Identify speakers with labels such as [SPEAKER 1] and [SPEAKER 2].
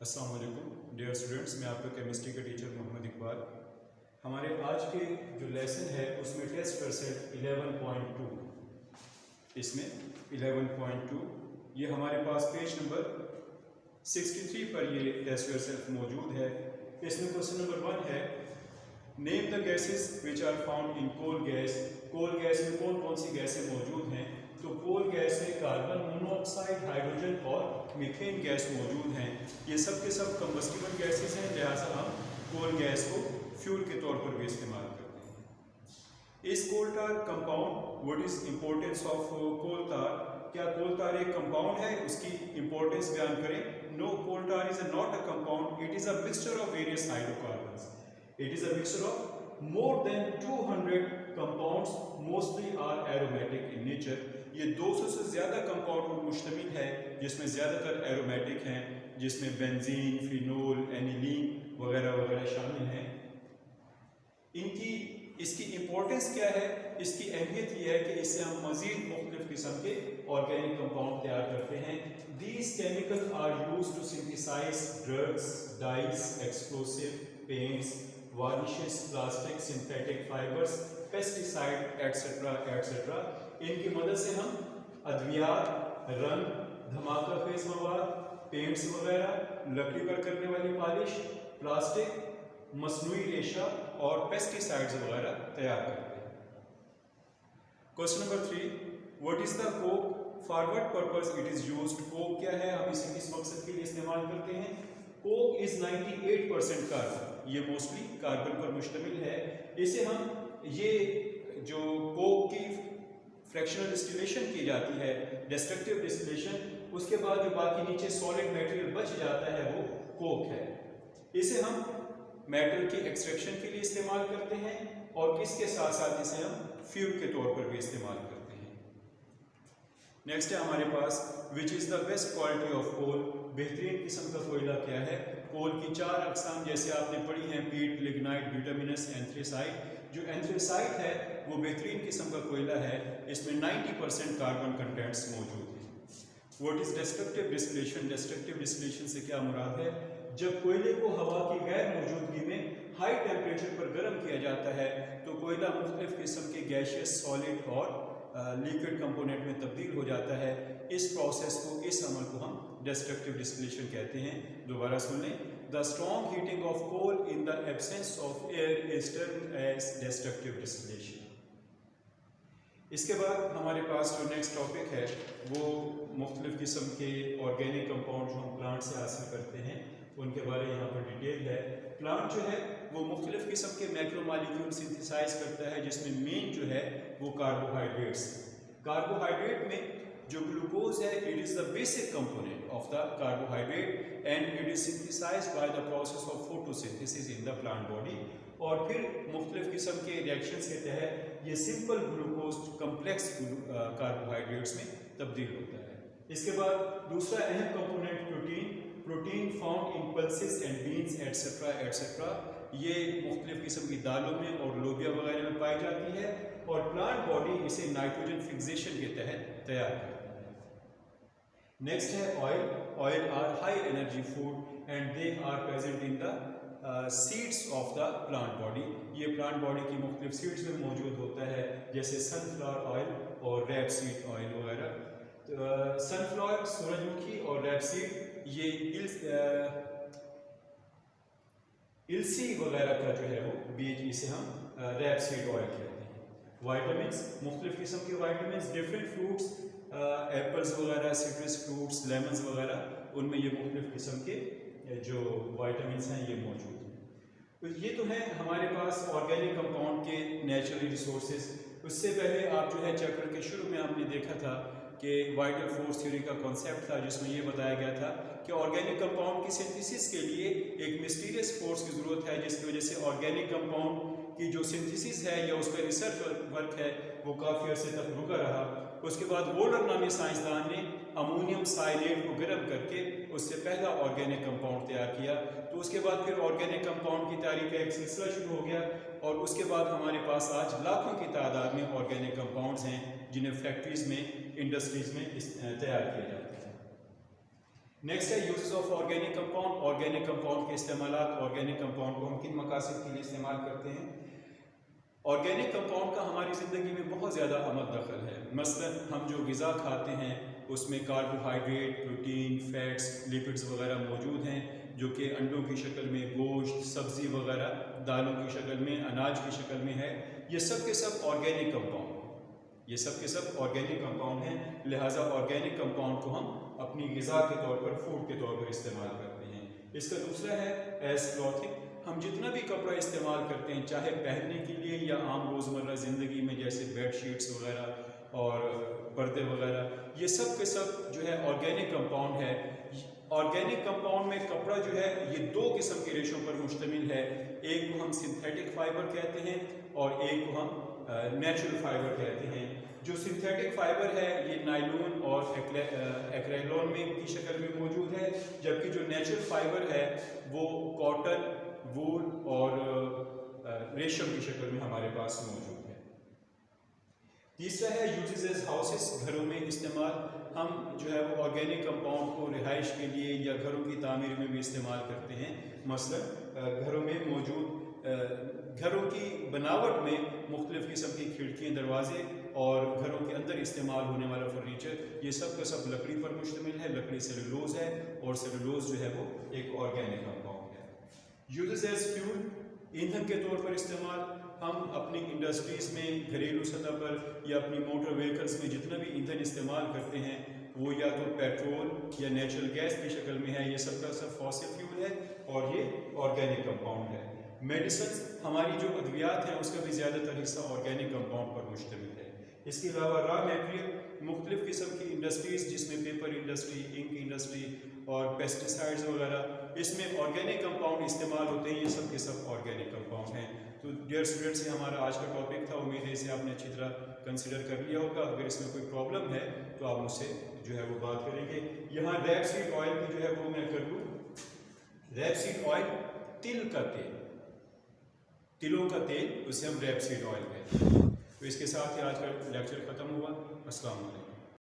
[SPEAKER 1] अस्सलाम वालेकुम dear students, मैं आपका केमिस्ट्री का टीचर मोहम्मद इकबाल। हमारे आज के जो लेसन है उसमें टेस्ट योर सेल्फ 11.2, इसमें 11.2 ये हमारे पास पेज नंबर 63 पर ये टेस्ट योर सेल्फ मौजूद है। इसमें क्वेश्चन नंबर 1 है, name the gases which are found in coal gas. Coal gas में कौन कौन सी गैसें मौजूद हैं? तो कोल गैस में कार्बन मोनोऑक्साइड, हाइड्रोजन और मीथेन गैस मौजूद हैं। ये सब के सब कंबस्टिबल गैसेस हैं, लिहाजा हम कोल गैस को फ्यूल के तौर पर भी इस्तेमाल करते हैं। इस coal tar compound, what is importance of coal tar? क्या कोल टार एक कंपाउंड है? उसकी इंपॉर्टेंस बयान करें। No, coal tar is not a compound, it is a mixture of various hydrocarbons. It is a mixture of more than 200 compounds, mostly are aromatic in nature. ये 200 से ज़्यादा compound पर मुश्तमिल है जिसमें ज़्यादातर एरोमेटिक हैं, जिसमें बेंजीन, फिनोल, एनिलीन वगैरह वगैरह शामिल हैं। इसकी इम्पोर्टेंस क्या है? इसकी अहमियत यह है कि इससे हम मज़ीद मुख्तलिफ किस्म के ऑर्गेनिक कंपाउंड तैयार करते हैं। These chemicals are used to synthesize drugs, dyes, explosive, paints, varnishes, plastic, synthetic fibers, pesticide, etc. etc. इनकी मदद से हम अद्वियात, रंग, धमाका खेज मवाद, पेंट्स वगैरह, लकड़ी पर करने वाली पॉलिश, प्लास्टिक, मसनूई रेशा और पेस्टिसाइड्स वगैरह तैयार करते हैं। Question number 3, what is the Coke? For what purpose it is used? Coke क्या है, हम इसे किस मकसद के लिए इस्तेमाल करते हैं? कोक इज 98% कार्बन, ये मोस्टली कार्बन पर मुश्तमिल है। इसे हम ये जो कोक की फ्रैक्शनल डिस्टिलेशन की जाती है, डिस्ट्रक्टिव डिस्टिलेशन, उसके बाद जो बाकी नीचे सॉलिड मटेरियल बच जाता है वो कोक है। इसे हम मेटल की एक्सट्रैक्शन के लिए इस्तेमाल करते हैं और इसके साथ साथ इसे हम फ्यूल के तौर पर भी इस्तेमाल करते हैं। नेक्स्ट है हमारे पास, which is the best quality of coal? बेहतरीन किस्म का कोयला क्या है? कोल की 4 अकसाम जैसे आपने पढ़ी हैं, पीट, लिग्नाइट, ब्यूटामिनस, एंथ्रेसाइट। जो एंथ्रेसाइट है वो बेहतरीन किस्म का कोयला है, इसमें 90% कार्बन कंटेंट्स मौजूद हैं। What is destructive distillation? Destructive distillation से क्या मुराद है? जब कोयले को हवा की गैर मौजूदगी में हाई टेम्परेचर पर गर्म किया जाता है तो कोयला मुख्तलिफ किस्म के गैशियस, सॉलिड और लिक्विड कंपोनेंट में तब्दील हो जाता है। इस प्रोसेस को, इस अमल को हम डिस्ट्रक्टिव डिस्टिलेशन कहते हैं। दोबारा सुन लें, the strong heating of coal in the absence of air is termed as destructive distillation. इसके बाद हमारे पास जो नेक्स्ट टॉपिक है वो मुख्तलिफ किस्म के ऑर्गेनिक कंपाउंड जो हम प्लांट से हासिल करते हैं उनके बारे में यहाँ पर डिटेल है। प्लांट जो है वो मुख्तलिफ किस्म के मैक्रोमॉलिक्यूल सिंथेसाइज करता है, जिसमें मेन जो है वो कार्बोहाइड्रेट्स। कार्बोहाइड्रेट में जो ग्लूकोज है, it is the basic component of the carbohydrate and it is synthesized by the process of photosynthesis in the plant body. और फिर मुख्तलिफ किस्म के रिएक्शंस के तहत ये सिंपल ग्लूकोज कम्प्लेक्स कार्बोहाइड्रेट्स में तब्दील होता है। इसके बाद दूसरा अहम component protein. Protein found in pulses and beans etcetera etcetera, ये मुख्तलिफ किस्म की दालों में और लोबिया वगैरह में पाई जाती है और प्लांट बॉडी इसे नाइट्रोजन फिक्सेशन के तहत तैयार करती है। नेक्स्ट है oil. Oil are high energy food and they are present in the seeds of the plant body. ये प्लांट बॉडी की मुख्तलिफ सीड्स में मौजूद होता है, जैसे सनफ्लावर ऑयल और रैपसीड ऑयल वगैरह। सनफ्लावर, सूरजमुखी और रैपसीड ये इल्सी वगैरह का जो है वो बीज, इसे हम रैपसीड ऑयल कहते हैं। वाइटामिन्स, मुख्तलिफ किस्म के वाइटामिन्स, डिफरेंट फ्रूट्स, एप्पल्स वगैरह, सिट्रस फ्रूट्स, लेमन्स वगैरह, उनमें ये मुख्तलिफ किस्म के जो वाइटामिन्स हैं ये मौजूद हैं। तो ये तो है हमारे पास ऑर्गेनिक कंपाउंड के नेचुरल रिसोर्सेज। उससे पहले आप जो है चैप्टर के शुरू में आपने देखा था कि वाइटल फोर्स थ्योरी का कॉन्सेप्ट था, जिसमें ये बताया गया था कि ऑर्गेनिक कंपाउंड की सिंथेसिस के लिए एक मिस्टीरियस फोर्स की ज़रूरत है, जिसकी वजह से ऑर्गेनिक कंपाउंड की जो सिंथेसिस है या उसका रिसर्च वर्क है वो काफ़ी अर्से तक रुका रहा। उसके बाद वोल्टर नामी साइंसदान ने अमोनियम साइनेट को गर्म करके उससे पहला ऑर्गेनिक कंपाउंड तैयार किया। तो उसके बाद फिर ऑर्गेनिक कंपाउंड की तैयारी का एक सिलसिला शुरू हो गया और उसके बाद हमारे पास आज लाखों की तादाद में ऑर्गेनिक कंपाउंड्स हैं जिन्हें फैक्ट्रीज़ में, इंडस्ट्रीज़ में तैयार किया जाता है। नेक्स्ट है uses of organic compound. Organic compound के इस्तेमाल। ऑर्गेनिक कंपाउंड को हम किन मकासद के लिए इस्तेमाल करते हैं? ऑर्गेनिक कंपाउंड का हमारी ज़िंदगी में बहुत ज़्यादा अहम दखल है। मसलन हम जो ग़िज़ा खाते हैं उसमें कार्बोहाइड्रेट, प्रोटीन, फैट्स, लिपिड्स वगैरह मौजूद हैं, जो कि अंडों की शक्ल में, गोश्त, सब्ज़ी वगैरह, दालों की शक्ल में, अनाज की शक्ल में है। ये सब के सब ऑर्गेनिक कंपाउंड हैं। ये सब के सब ऑर्गेनिक कंपाउंड हैं। लिहाजा ऑर्गेनिक कंपाउंड को हम अपनी ग़िज़ा के तौर पर, फूड के तौर पर इस्तेमाल करते हैं। इसका दूसरा है एज क्लॉथिंग। हम जितना भी कपड़ा इस्तेमाल करते हैं, चाहे पहनने के लिए या आम रोज़मर्रा ज़िंदगी में, जैसे बेड शीट्स वगैरह और पर्दे वगैरह, ये सब के सब जो है ऑर्गेनिक कंपाउंड है। ऑर्गेनिक कंपाउंड में कपड़ा जो है ये दो किस्म के रेशों पर मुश्तमिल है। एक को हम सिंथेटिक फाइबर कहते हैं और एक को हम नेचुरल फाइबर कहते हैं। जो सिंथेटिक फाइबर है ये नायलॉन और एक्रेलॉन में की शक्ल में मौजूद है, जबकि जो नेचुरल फाइबर है वो कॉटन, वूल और रेशम की शक्ल में हमारे पास मौजूद है। तीसरा है यूजेस एज हाउसेस। घरों में इस्तेमाल। हम जो है वो ऑर्गेनिक कंपाउंड को रिहाइश के लिए या घरों की तामीर में भी इस्तेमाल करते हैं। मसलन घरों में मौजूद घरों की बनावट में मुख्तलिफ़ किस्म की खिड़कियाँ, दरवाजे और घरों के अंदर इस्तेमाल होने वाला फर्नीचर, ये सब का सब लकड़ी पर मुश्तमिल है। लकड़ी सेलुलोज है और सेलुलोज जो है वो एक ऑर्गेनिक कंपाउंड है। Uses as fuel. ईंधन के तौर पर इस्तेमाल। हम अपनी इंडस्ट्रीज़ में, घरेलू सतह पर या अपनी मोटर व्हीकल्स में जितना भी ईंधन इस्तेमाल करते हैं वो या तो पेट्रोल या नेचुरल गैस की शक्ल में है। ये सब का सब फॉसिल फ्यूल है और ये ऑर्गेनिक कंपाउंड है। मेडिसिन, हमारी जो अद्वियात हैं उसका भी ज़्यादातर हिस्सा ऑर्गेनिक कंपाउंड पर मुश्तमिल है। इसके अलावा रॉ मटेरियल, मुख्तलिफ़ किस्म की इंडस्ट्रीज़ जिसमें पेपर इंडस्ट्री, इंक इंडस्ट्री और पेस्टिसाइड्स वगैरह, इसमें ऑर्गेनिक कंपाउंड इस्तेमाल होते हैं। ये सब के सब ऑर्गेनिक कंपाउंड हैं। तो डियर स्टूडेंट्स, ये हमारा आज का टॉपिक था। उम्मीद है इसे आपने अच्छी तरह कंसिडर कर लिया होगा। अगर इसमें कोई प्रॉब्लम है तो आप मुझसे जो है वो बात करेंगे। यहाँ रैपसीड ऑयल की जो है वो मैं कर दूँ। रैपसीड ऑयल तिल का तेल, तिलों का तेल, उसे हम रैपसीड ऑयल कहते हैं। तो इसके साथ ही आज का लेक्चर ख़त्म हुआ। अस्सलाम वालेकुम।